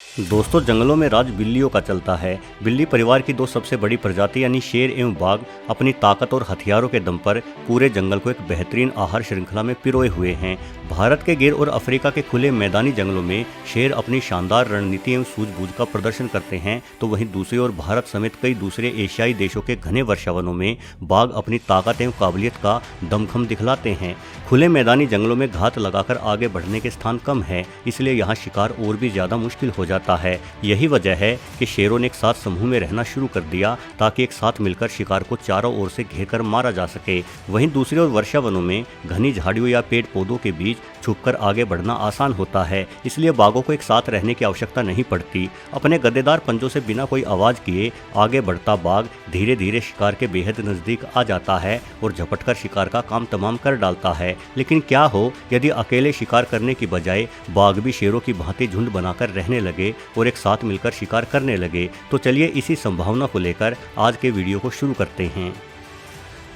दोस्तों, जंगलों में राज बिल्लियों का चलता है। बिल्ली परिवार की दो सबसे बड़ी प्रजाति यानी शेर एवं बाघ अपनी ताकत और हथियारों के दम पर पूरे जंगल को एक बेहतरीन आहार श्रृंखला में पिरोए हुए हैं। भारत के गिर और अफ्रीका के खुले मैदानी जंगलों में शेर अपनी शानदार रणनीति एवं सूझबूझ का प्रदर्शन करते हैं, तो वहीं दूसरी ओर भारत समेत कई दूसरे एशियाई देशों के घने वर्षावनों में बाघ अपनी ताकत एवं काबिलियत का दमखम दिखलाते हैं। खुले मैदानी जंगलों में घात लगाकर आगे बढ़ने के स्थान कम है, इसलिए यहाँ शिकार और भी ज्यादा मुश्किल हो जाता है। यही वजह है कि शेरों ने एक साथ समूह में रहना शुरू कर दिया ताकि एक साथ मिलकर शिकार को चारों ओर से घेरकर मारा जा सके। वहीं दूसरी ओर वर्षावनों में घनी झाड़ियों या पेड़ पौधों के बीच छुपकर आगे बढ़ना आसान होता है, इसलिए बाघों को एक साथ रहने की आवश्यकता नहीं पड़ती। अपने गद्देदार पंजों से बिना कोई आवाज किए आगे बढ़ता बाघ धीरे धीरे शिकार के बेहद नजदीक आ जाता है और झपटकर शिकार का काम तमाम कर डालता है। लेकिन क्या हो यदि अकेले शिकार करने की बजाय बाघ भी शेरों की भांति झुंड बनाकर रहने लगे और एक साथ मिलकर शिकार करने लगे? तो चलिए इसी संभावना को लेकर आज के वीडियो को शुरू करते हैं।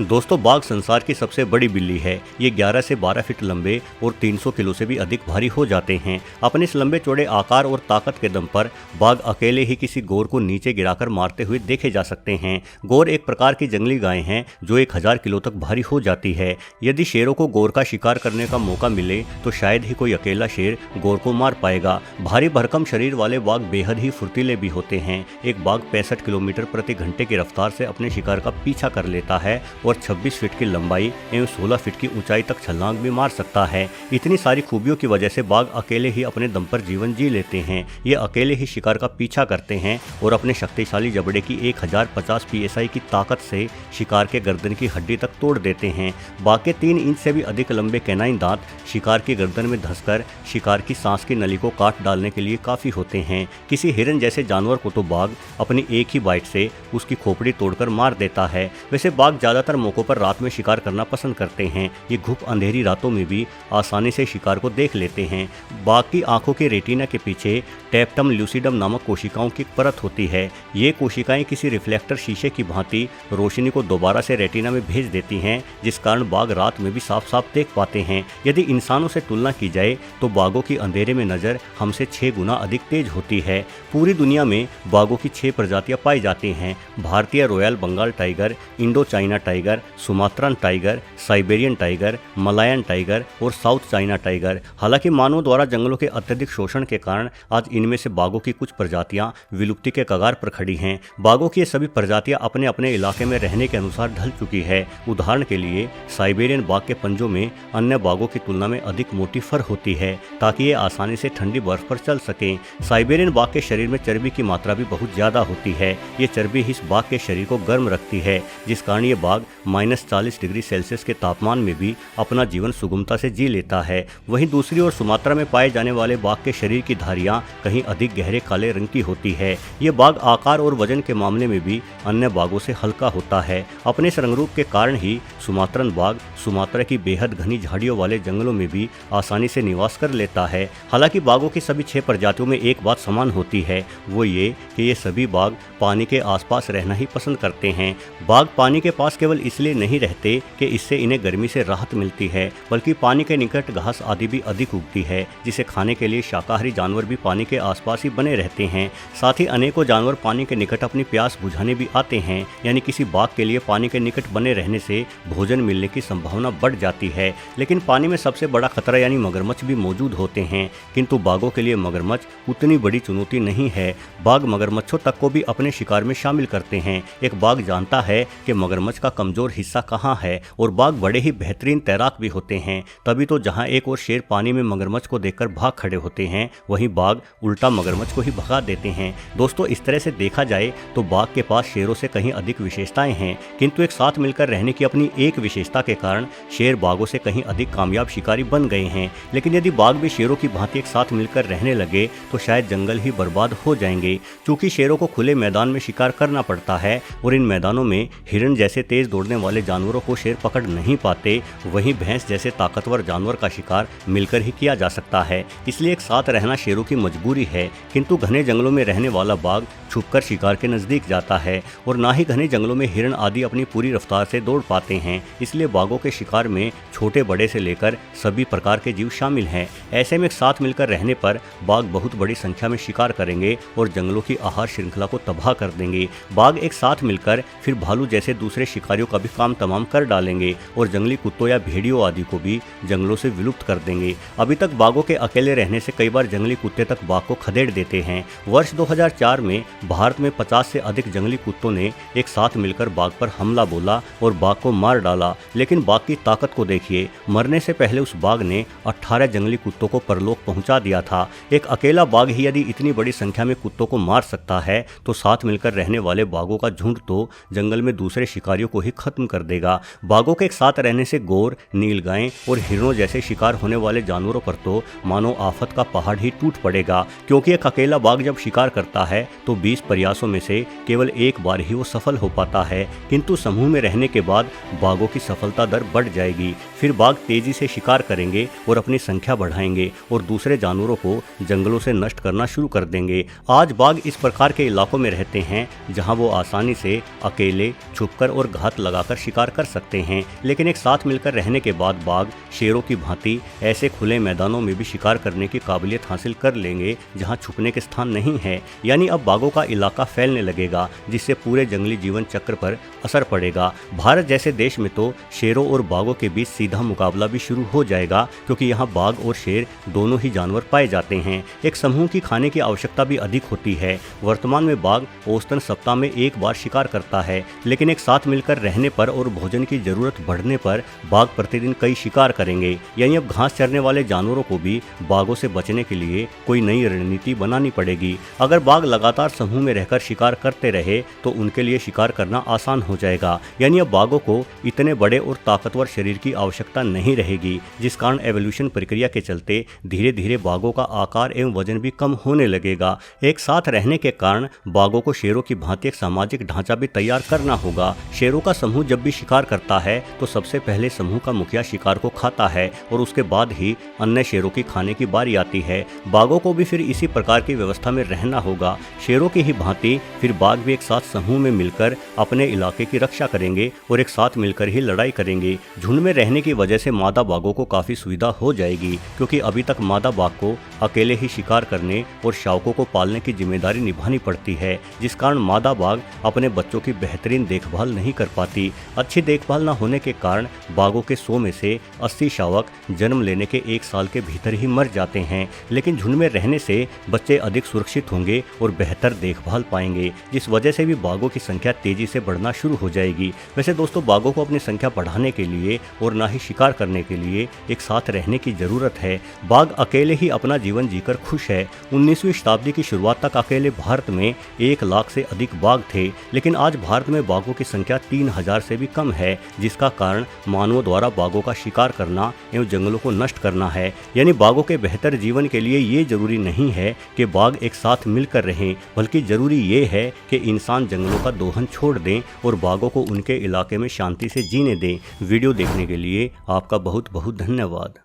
दोस्तों, बाघ संसार की सबसे बड़ी बिल्ली है। ये 11 से 12 फीट लंबे और 300 किलो से भी अधिक भारी हो जाते हैं। अपने इस लंबे चौड़े आकार और ताकत के दम पर बाघ अकेले ही किसी गोर को नीचे गिराकर मारते हुए देखे जा सकते हैं। गोर एक प्रकार की जंगली गाय हैं जो 1000 किलो तक भारी हो जाती है। यदि शेरों को गोर का शिकार करने का मौका मिले तो शायद ही कोई अकेला शेर गोर को मार पाएगा। भारी भरकम शरीर वाले बाघ बेहद ही फुर्तीले भी होते हैं। एक बाघ 65 किलोमीटर प्रति घंटे की रफ्तार से अपने शिकार का पीछा कर लेता है और 26 फीट की लंबाई एवं 16 फीट की ऊंचाई तक छलांग भी मार सकता है। इतनी सारी खूबियों की वजह से बाघ अकेले ही अपने दम पर जीवन जी लेते हैं। ये अकेले ही शिकार का पीछा करते हैं और अपने शक्तिशाली जबड़े की 1050 psi की ताकत से शिकार के गर्दन की हड्डी तक तोड़ देते हैं। बाघ के 3 इंच से भी अधिक लंबे कैनाइन दांत शिकार की गर्दन में धंसकर शिकार की सांस की नली को काट डालने के लिए काफी होते हैं। किसी हिरन जैसे जानवर को तो बाघ अपनी एक ही बाइट से उसकी खोपड़ी तोड़कर मार देता है। वैसे बाघ ज्यादातर मौकों पर रात में शिकार करना पसंद करते हैं। ये घुप अंधेरी रातों में भी आसानी से शिकार को देख लेते हैं। बाघ की आंखों के रेटिना के पीछे टैप्टम ल्यूसिडम नामक कोशिकाओं की परत होती है। ये कोशिकाएं किसी रिफ्लेक्टर शीशे की भांति रोशनी को दोबारा से रेटिना में भेज देती हैं, जिस कारण बाघ रात में भी साफ साफ देख पाते हैं। यदि इंसानों से तुलना की जाए तो बाघों की अंधेरे में नजर हमसे 6 गुना अधिक तेज होती है। पूरी दुनिया में बाघों की 6 प्रजातियां पाई जाती हैं। भारतीय royal Bengal tiger, Indo China tiger, Sumatran tiger, Siberian tiger, Malayan tiger और साउथ चाइना टाइगर। हालांकि मानवों द्वारा जंगलों के अत्यधिक शोषण के कारण आज इनमें से बाघों की कुछ प्रजातियां विलुप्ति के कगार पर खड़ी हैं। बाघों की ये सभी प्रजातियां अपने अपने इलाके में रहने के अनुसार ढल चुकी है। उदाहरण के लिए साइबेरियन बाघ के पंजों में अन्य बाघों की तुलना में अधिक मोटी फर होती है ताकि ये आसानी से ठंडी बर्फ पर चल सकें। साइबेरियन बाघ के शरीर में चर्बी की मात्रा भी बहुत ज्यादा होती है। ये चर्बी इस बाघ के शरीर को गर्म रखती है, जिस कारण ये बाघ -40 डिग्री सेल्सियस के तापमान में भी अपना जीवन सुगमता से जी लेता है। वहीं दूसरी ओर सुमात्रा में पाए जाने वाले बाघ के शरीर की धारियां कहीं अधिक गहरे काले रंग की होती है। ये बाघ आकार और वजन के मामले में भी अन्य बाघों से हल्का होता है। अपने इस रंगरूप के कारण ही सुमात्रन बाघ सुमात्रा की बेहद घनी झाड़ियों वाले जंगलों में भी आसानी से निवास कर लेता है। हालांकि बाघों की सभी 6 प्रजातियों में एक बात समान होती है, वो ये कि ये सभी बाघ पानी के आसपास रहना ही पसंद करते हैं। बाघ पानी के पास केवल इसलिए नहीं रहते कि इससे इन्हें गर्मी से राहत मिलती है, बल्कि पानी के निकट घास आदि भी अधिक उगती है, जिसे खाने के लिए शाकाहारी जानवर भी पानी के आसपास ही बने रहते हैं। साथ ही अनेकों जानवर पानी के निकट अपनी प्यास बुझाने भी आते हैं, यानी किसी बाघ के लिए पानी के निकट बने रहने से भोजन मिलने की संभावना बढ़ जाती है। लेकिन पानी में सबसे बड़ा खतरा यानी मगरमच्छ भी मौजूद होते हैं, किंतु बाघों के लिए मगरमच्छ उतनी बड़ी चुनौती नहीं है। बाघ मगरमच्छों तक को भी अपने शिकार में शामिल करते हैं। एक बाघ जानता है कि मगरमच्छ का कमजोर हिस्सा कहाँ है और बाघ बड़े ही बेहतरीन तैराक भी होते हैं। तभी तो जहाँ एक और शेर पानी में मगरमच्छ को देखकर भाग खड़े होते हैं, वहीं बाघ उल्टा मगरमच्छ को ही भगा देते हैं। दोस्तों, इस तरह से देखा जाए तो बाघ के पास शेरों से कहीं अधिक विशेषताएं हैं, किंतु एक साथ मिलकर रहने की अपनी एक विशेषता के कारण शेर बाघों से कहीं अधिक कामयाब शिकारी बन गए हैं। लेकिन यदि बाघ भी शेरों की भांति एक साथ मिलकर रहने लगे तो शायद जंगल ही बर्बाद हो जाएंगे। चूंकि शेरों को खुले मैदान में शिकार करना पड़ता है और इन मैदानों में हिरन जैसे तेज तोड़ने वाले जानवरों को शेर पकड़ नहीं पाते, वहीं भैंस जैसे ताकतवर जानवर का शिकार मिलकर ही किया जा सकता है। इसलिए एक साथ रहना शेरों की मजबूरी है, किंतु घने जंगलों में रहने वाला बाघ छुपकर शिकार के नजदीक जाता है और ना ही घने जंगलों में हिरण आदि अपनी पूरी रफ्तार से दौड़ पाते हैं। इसलिए बाघों के शिकार में छोटे बड़े से लेकर सभी प्रकार के जीव शामिल हैं। ऐसे में एक साथ मिलकर रहने पर बाघ बहुत बड़ी संख्या में शिकार करेंगे और जंगलों की आहार श्रृंखला को तबाह कर देंगे। बाघ एक साथ मिलकर फिर भालू जैसे दूसरे शिकारियों का भी काम तमाम कर डालेंगे और जंगली कुत्तों या भेड़ियों आदि को भी जंगलों से विलुप्त कर देंगे। अभी तक बाघों के अकेले रहने से कई बार जंगली कुत्ते तक बाघ को खदेड़ देते हैं। वर्ष 2004 में भारत में 50 से अधिक जंगली कुत्तों ने एक साथ मिलकर बाघ पर हमला बोला और बाघ को मार डाला। लेकिन बाघ की ताकत को देखिए, मरने से पहले उस बाघ ने 18 जंगली कुत्तों को परलोक पहुंचा दिया था। एक अकेला बाघ ही यदि इतनी बड़ी संख्या में कुत्तों को मार सकता है तो साथ मिलकर रहने वाले बाघों का झुंड तो जंगल में दूसरे शिकारियों को ही खत्म कर देगा। बाघों के एक साथ रहने से गोर, नीलगाय और हिरणों जैसे शिकार होने वाले जानवरों पर तो मानो आफत का पहाड़ ही टूट पड़ेगा, क्योंकि एक अकेला बाघ जब शिकार करता है तो 20 प्रयासों में से केवल एक बार ही वो सफल हो पाता है। किंतु समूह में रहने के बाद बाघों की सफलता दर बढ़ जाएगी। फिर बाघ तेजी से शिकार करेंगे और अपनी संख्या बढ़ाएंगे और दूसरे जानवरों को जंगलों से नष्ट करना शुरू कर देंगे। आज बाघ इस प्रकार के इलाकों में रहते हैं जहां वो आसानी से अकेले छुपकर और घात लगाकर शिकार कर सकते हैं। लेकिन एक साथ मिलकर रहने के बाद बाघ शेरों की भांति ऐसे खुले मैदानों में भी शिकार करने की काबिलियत हासिल कर लेंगे जहां छुपने के स्थान नहीं है। यानी अब बाघों का इलाका फैलने लगेगा, जिससे पूरे जंगली जीवन चक्र पर असर पड़ेगा। भारत जैसे देश में तो शेरों और बाघों के बीच सीधा मुकाबला भी शुरू हो जाएगा, क्योंकि यहाँ बाघ और शेर दोनों ही जानवर पाए जाते हैं। एक समूह की खाने की आवश्यकता भी अधिक होती है। वर्तमान में बाघ औसतन सप्ताह में एक बार शिकार करता है, लेकिन एक साथ मिलकर रहने पर और भोजन की जरूरत बढ़ने पर बाघ प्रतिदिन कई शिकार करेंगे। यानी अब घास चरने वाले जानवरों को भी बाघों से बचने के लिए कोई नई रणनीति बनानी पड़ेगी। अगर बाघ लगातार समूह में रहकर शिकार करते रहे तो उनके लिए शिकार करना आसान हो जाएगा। यानी अब बाघों को इतने बड़े और ताकतवर शरीर की आवश्यकता नहीं रहेगी, जिस कारण एवोल्यूशन प्रक्रिया के चलते धीरे धीरे बाघों का आकार एवं वजन भी कम होने लगेगा। एक साथ रहने के कारण बाघों को शेरों की भांति एक सामाजिक ढांचा भी तैयार करना होगा। शेरों का समूह जब भी शिकार करता है तो सबसे पहले समूह का मुखिया शिकार को खाता है और उसके बाद ही अन्य शेरों की खाने की बारी आती है। बाघों को भी फिर इसी प्रकार की व्यवस्था में रहना होगा। शेरों की ही भांति फिर बाघ भी एक साथ समूह में मिलकर अपने इलाके की रक्षा करेंगे और एक साथ मिलकर ही लड़ाई करेंगे। झुंड में रहने की वजह से मादा बाघों को काफी सुविधा हो जाएगी, क्योंकि अभी तक मादा बाघ को अकेले ही शिकार करने और शावकों को पालने की जिम्मेदारी निभानी पड़ती है, जिस कारण मादा बाघ अपने बच्चों की बेहतरीन देखभाल नहीं कर पाती। अच्छी देखभाल न होने के कारण बाघों के 100 में से 80 शावक जन्म लेने के 1 साल के भीतर ही मर जाते हैं। लेकिन झुंड में रहने से बच्चे अधिक सुरक्षित होंगे और बेहतर देखभाल पाएंगे, जिस वजह से भी बाघों की संख्या तेजी से बढ़ना शुरू हो जाएगी। वैसे दोस्तों, बाघों को अपनी संख्या बढ़ाने के लिए और ना ही शिकार करने के लिए एक साथ रहने की जरूरत है। बाघ अकेले ही अपना जीवन जीकर खुश है। 19वीं शताब्दी की शुरुआत तक अकेले भारत में 1 लाख से अधिक बाघ थे, लेकिन आज भारत में बाघों की संख्या 3000 से भी कम है, जिसका कारण मानवों द्वारा बाघों का शिकार करना एवं जंगलों को नष्ट करना है। यानी बाघों के बेहतर जीवन के लिए ये जरूरी नहीं है कि बाघ एक साथ मिलकर रहें, बल्कि जरूरी ये है कि इंसान जंगलों का दोहन छोड़ दें और बाघों को उनके इलाके में शांति से जीने दें। वीडियो देखने के लिए आपका बहुत बहुत धन्यवाद।